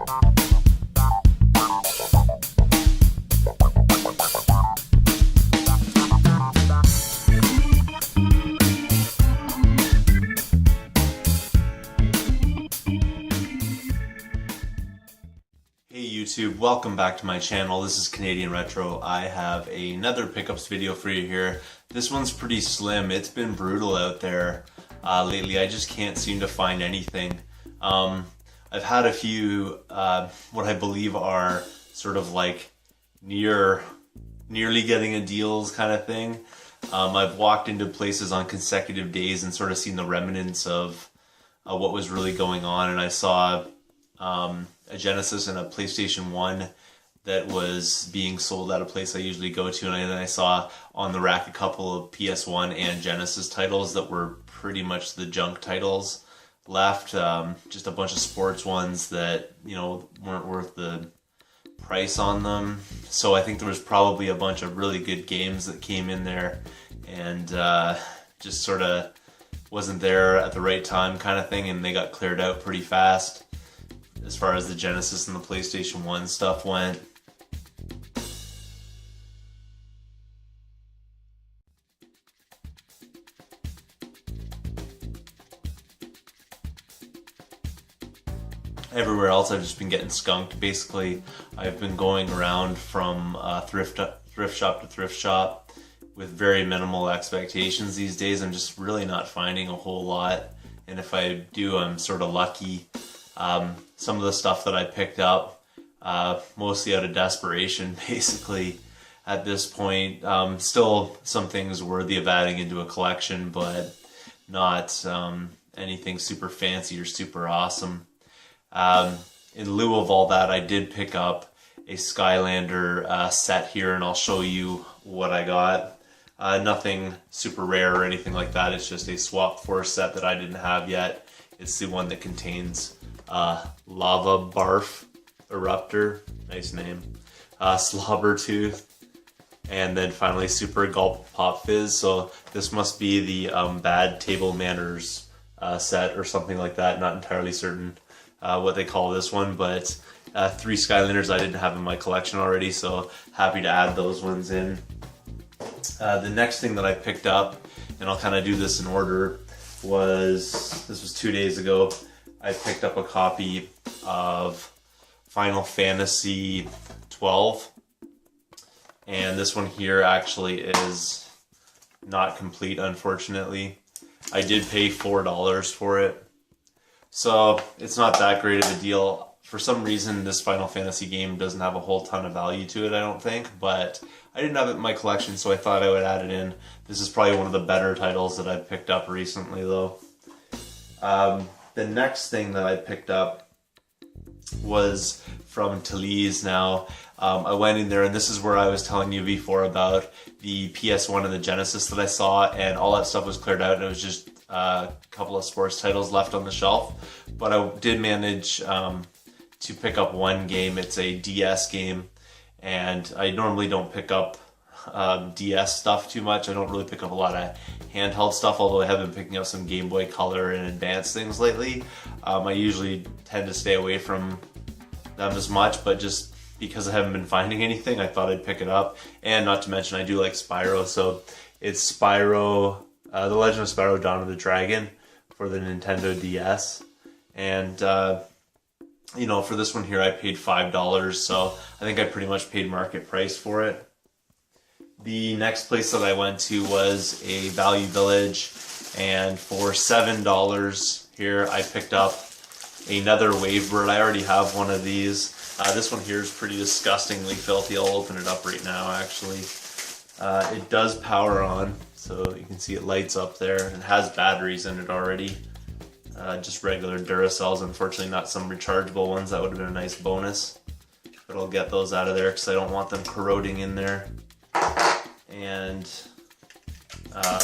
Hey YouTube, welcome back to my channel. This is Canadian Retro. I have another pickups video for you here. This one's pretty slim. It's been brutal out there lately. I just can't seem to find anything. I've had a few what I believe are sort of like nearly getting a deals kind of thing. I've walked into places on consecutive days and sort of seen the remnants of what was really going on, and I saw a Genesis and a PlayStation 1 that was being sold at a place I usually go to, and then I saw on the rack a couple of PS1 and Genesis titles that were pretty much the junk titles left, just a bunch of sports ones that, you know, weren't worth the price on them. So I think there was probably a bunch of really good games that came in there and just sort of wasn't there at the right time kind of thing, and they got cleared out pretty fast as far as the Genesis and the PlayStation 1 stuff went. Everywhere else I've just been getting skunked. Basically, I've been going around from thrift shop to thrift shop with very minimal expectations these days. I'm just really not finding a whole lot, and if I do, I'm sort of lucky. Some of the stuff that I picked up, mostly out of desperation, basically, at this point. Still some things worthy of adding into a collection, but not anything super fancy or super awesome. In lieu of all that, I did pick up a Skylander set here, and I'll show you what I got. Nothing super rare or anything like that. It's just a Swap Force set that I didn't have yet. It's the one that contains Lava Barf Eruptor, nice name, Slobber Tooth, and then finally Super Gulp Pop Fizz. So this must be the Bad Table Manners set or something like that. Not entirely certain what they call this one, but 3 Skylanders I didn't have in my collection already, so happy to add those ones in. The next thing that I picked up, and I'll kind of do this in order, this was 2 days ago. I picked up a copy of Final Fantasy 12, and this one here actually is not complete, unfortunately. I did pay $4 for it, so it's not that great of a deal. For some reason, this Final Fantasy game doesn't have a whole ton of value to it, I don't think, but I didn't have it in my collection, so I thought I would add it in. This is probably one of the better titles that I've picked up recently, though. The next thing that I picked up was from Talese now. I went in there, and this is where I was telling you before about the PS1 and the Genesis that I saw, and all that stuff was cleared out, and it was just a couple of sports titles left on the shelf. But I did manage to pick up one game. It's a DS game, and I normally don't pick up DS stuff too much. I don't really pick up a lot of handheld stuff, although I have been picking up some Game Boy Color and advanced things lately. I usually tend to stay away from them as much, but just because I haven't been finding anything, I thought I'd pick it up. And not to mention, I do like Spyro, so it's Spyro, The Legend of Spyro Dawn of the Dragon for the Nintendo DS. And you know, for this one here, I paid $5, so I think I pretty much paid market price for it. The next place that I went to was a Value Village, and for $7 here, I picked up another Wavebird. I already have one of these. This one here is pretty disgustingly filthy. I'll open it up right now, actually. It does power on, so you can see it lights up there. It has batteries in it already. Just regular Duracells, unfortunately not some rechargeable ones. That would have been a nice bonus. But I'll get those out of there because I don't want them corroding in there. And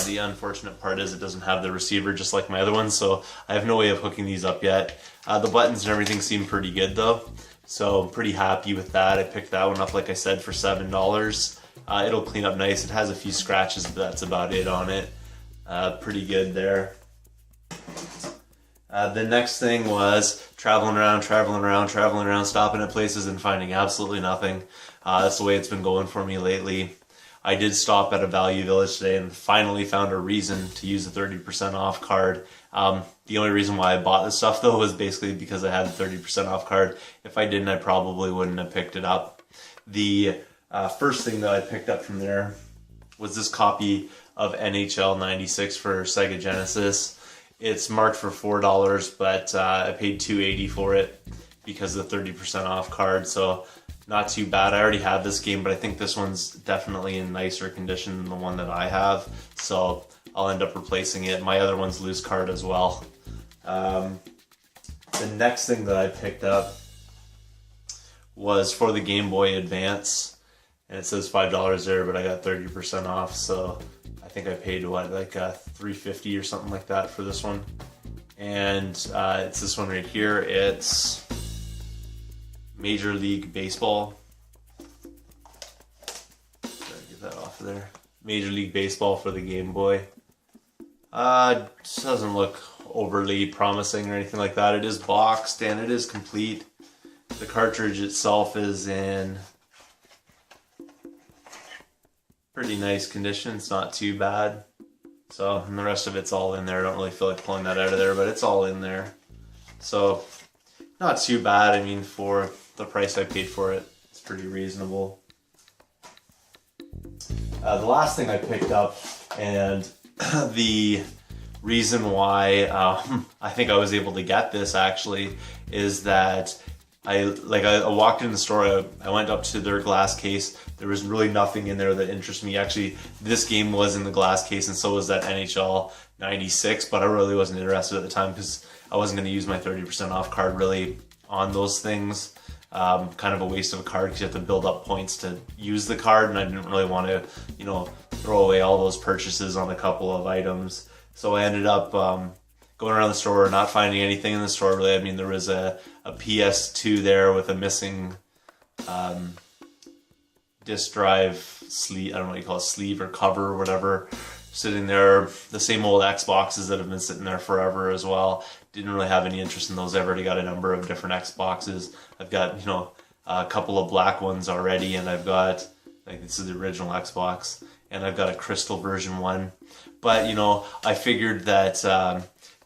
the unfortunate part is it doesn't have the receiver just like my other ones, so I have no way of hooking these up yet. The buttons and everything seem pretty good though, so I'm pretty happy with that. I picked that one up, like I said, for $7. It'll clean up nice. It has a few scratches, but that's about it on it. Pretty good there. The next thing was traveling around, stopping at places and finding absolutely nothing. That's the way it's been going for me lately. I did stop at a Value Village today and finally found a reason to use a 30% off card. The only reason why I bought this stuff though was basically because I had the 30% off card. If I didn't, I probably wouldn't have picked it up. The first thing that I picked up from there was this copy of NHL 96 for Sega Genesis. It's marked for $4, but I paid $2.80 for it because of the 30% off card, so not too bad. I already have this game, but I think this one's definitely in nicer condition than the one that I have, so I'll end up replacing it. My other one's loose card as well. The next thing that I picked up was for the Game Boy Advance, and it says $5 there, but I got 30% off, so I think I paid what, like $3.50 or something like that for this one. And it's this one right here. It's Major League Baseball. Get that off of there. Major League Baseball for the Game Boy. Just doesn't look overly promising or anything like that. It is boxed and it is complete. The cartridge itself is in pretty nice condition. It's not too bad. So, and the rest of it's all in there. I don't really feel like pulling that out of there, but it's all in there. So, not too bad. I mean, for the price I paid for it, it's pretty reasonable. The last thing I picked up, and the reason why I think I was able to get this actually, is that I walked in the store, I went up to their glass case. There was really nothing in there that interested me. Actually, this game was in the glass case and so was that NHL 96, but I really wasn't interested at the time because I wasn't going to use my 30% off card really on those things. Kind of a waste of a card because you have to build up points to use the card, and I didn't really want to, throw away all those purchases on a couple of items. So I ended up going around the store, not finding anything in the store really. I mean, there was a PS2 there with a missing disc drive sleeve, I don't know what you call it, sleeve or cover or whatever, sitting there. The same old Xboxes that have been sitting there forever as well. Didn't really have any interest in those. I've already got a number of different Xboxes. I've got, a couple of black ones already, and I've got, this is the original Xbox, and I've got a Crystal version 1. But, I figured that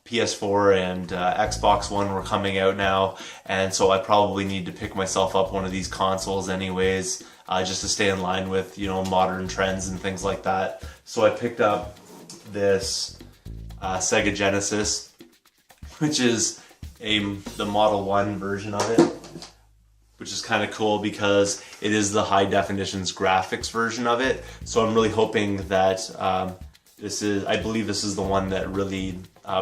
PS4 and Xbox One were coming out now, and so I probably need to pick myself up one of these consoles anyways, just to stay in line with, modern trends and things like that. So I picked up this Sega Genesis, which is the Model 1 version of it, which is kind of cool because it is the high definitions graphics version of it. So I'm really hoping that I believe this is the one that really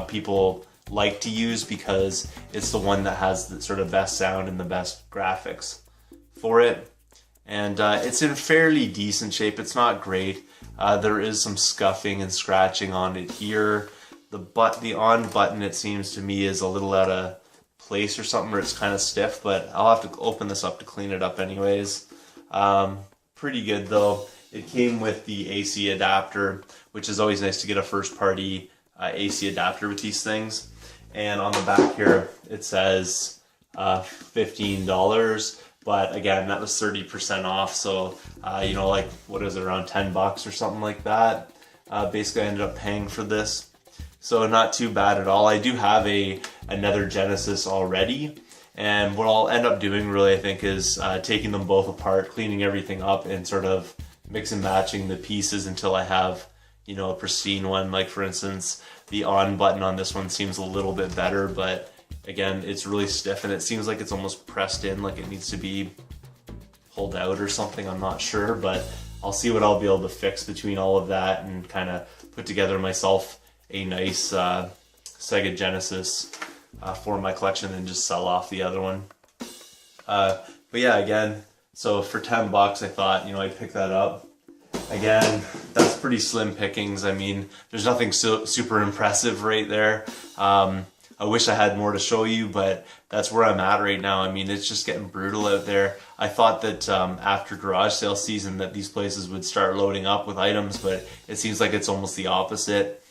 people like to use because it's the one that has the sort of best sound and the best graphics for it. And it's in fairly decent shape. It's not great. There is some scuffing and scratching on it here. The on button, it seems to me, is a little out of place or something, or it's kind of stiff, but I'll have to open this up to clean it up anyways. Pretty good though. It came with the AC adapter, which is always nice to get a first party AC adapter with these things. And on the back here it says $15, but again, that was 30% off, so what is it, around $10 or something like that. Basically I ended up paying for this, so not too bad at all. I do have another Genesis already, and what I'll end up doing really, I think, is taking them both apart, cleaning everything up, and sort of mix and matching the pieces until I have a pristine one. Like for instance, the on button on this one seems a little bit better, but again, it's really stiff and it seems like it's almost pressed in, like it needs to be pulled out or something. I'm not sure, but I'll see what I'll be able to fix between all of that and kind of put together myself a nice Sega Genesis for my collection and just sell off the other one. But yeah, again, so for $10 I thought, I'd pick that up. Again, that's pretty slim pickings. I mean, there's nothing super impressive right there. I wish I had more to show you, but that's where I'm at right now. I mean, it's just getting brutal out there. I thought that after garage sale season that these places would start loading up with items, but it seems like it's almost the opposite.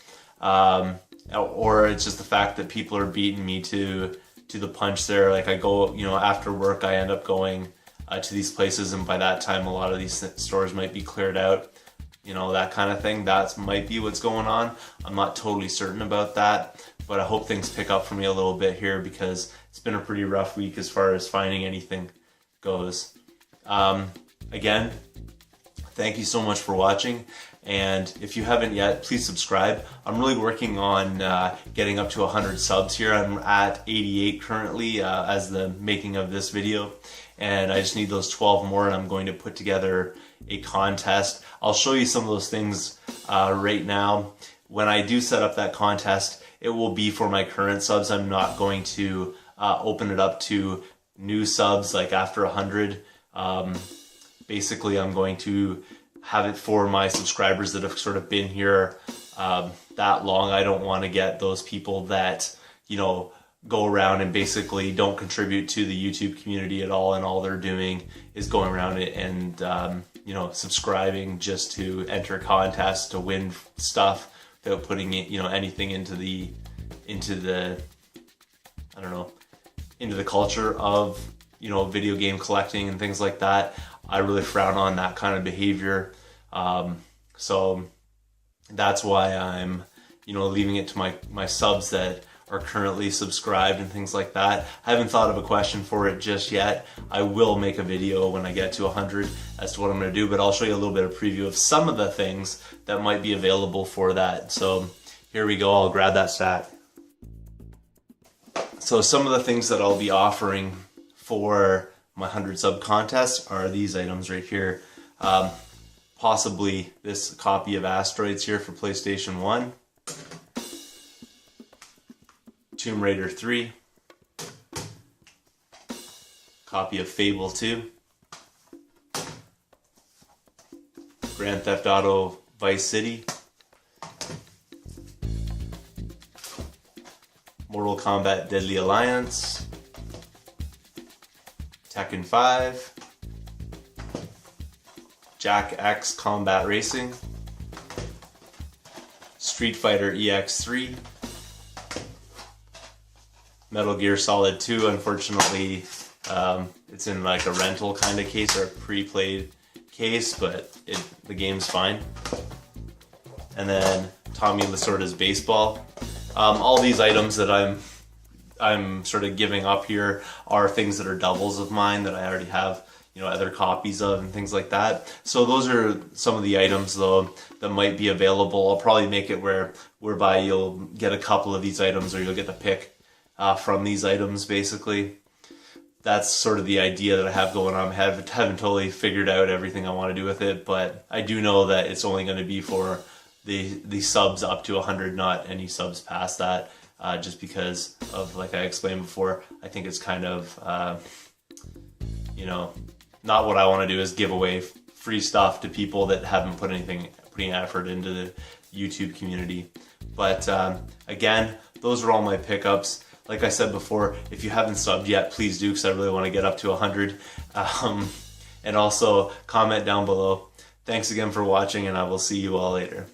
or it's just the fact that people are beating me to the punch there. Like I go, after work, I end up going to these places, and by that time, a lot of these stores might be cleared out. That kind of thing. That might be what's going on. I'm not totally certain about that, but I hope things pick up for me a little bit here, because it's been a pretty rough week as far as finding anything goes. Again, thank you so much for watching, and if you haven't yet, please subscribe. I'm really working on getting up to 100 subs here. I'm at 88 currently as the making of this video, and I just need those 12 more, and I'm going to put together a contest. I'll show you some of those things right now. When I do set up that contest, it will be for my current subs. I'm not going to open it up to new subs like after 100. Basically, I'm going to have it for my subscribers that have sort of been here that long. I don't want to get those people that, go around and basically don't contribute to the YouTube community at all, and all they're doing is going around it and subscribing just to enter contests to win stuff without putting it, anything into the I don't know, into the culture of video game collecting and things like that. I really frown on that kind of behavior. So that's why I'm leaving it to my subs that are currently subscribed and things like that. I haven't thought of a question for it just yet. I will make a video when I get to 100 as to what I'm going to do, but I'll show you a little bit of preview of some of the things that might be available for that. So here we go. I'll grab that stack. So some of the things that I'll be offering for my 100 sub contest are these items right here. Possibly this copy of Asteroids here for PlayStation 1. Tomb Raider 3, copy of Fable 2, Grand Theft Auto Vice City, Mortal Kombat Deadly Alliance, Tekken 5, Jak X Combat Racing, Street Fighter EX3, Metal Gear Solid 2, unfortunately, it's in like a rental kind of case or a pre-played case, but the game's fine. And then Tommy Lasorda's Baseball. All these items that I'm sort of giving up here are things that are doubles of mine that I already have, other copies of and things like that. So those are some of the items though that might be available. I'll probably make it whereby you'll get a couple of these items, or you'll get to pick from these items, basically. That's sort of the idea that I have going on. I haven't totally figured out everything I want to do with it, but I do know that it's only going to be for the subs up to 100, not any subs past that, just because of, like I explained before, I think it's kind of, not what I want to do is give away free stuff to people that haven't putting effort into the YouTube community. But again, those are all my pickups. Like I said before, if you haven't subbed yet, please do, because I really want to get up to 100. And also comment down below. Thanks again for watching, and I will see you all later.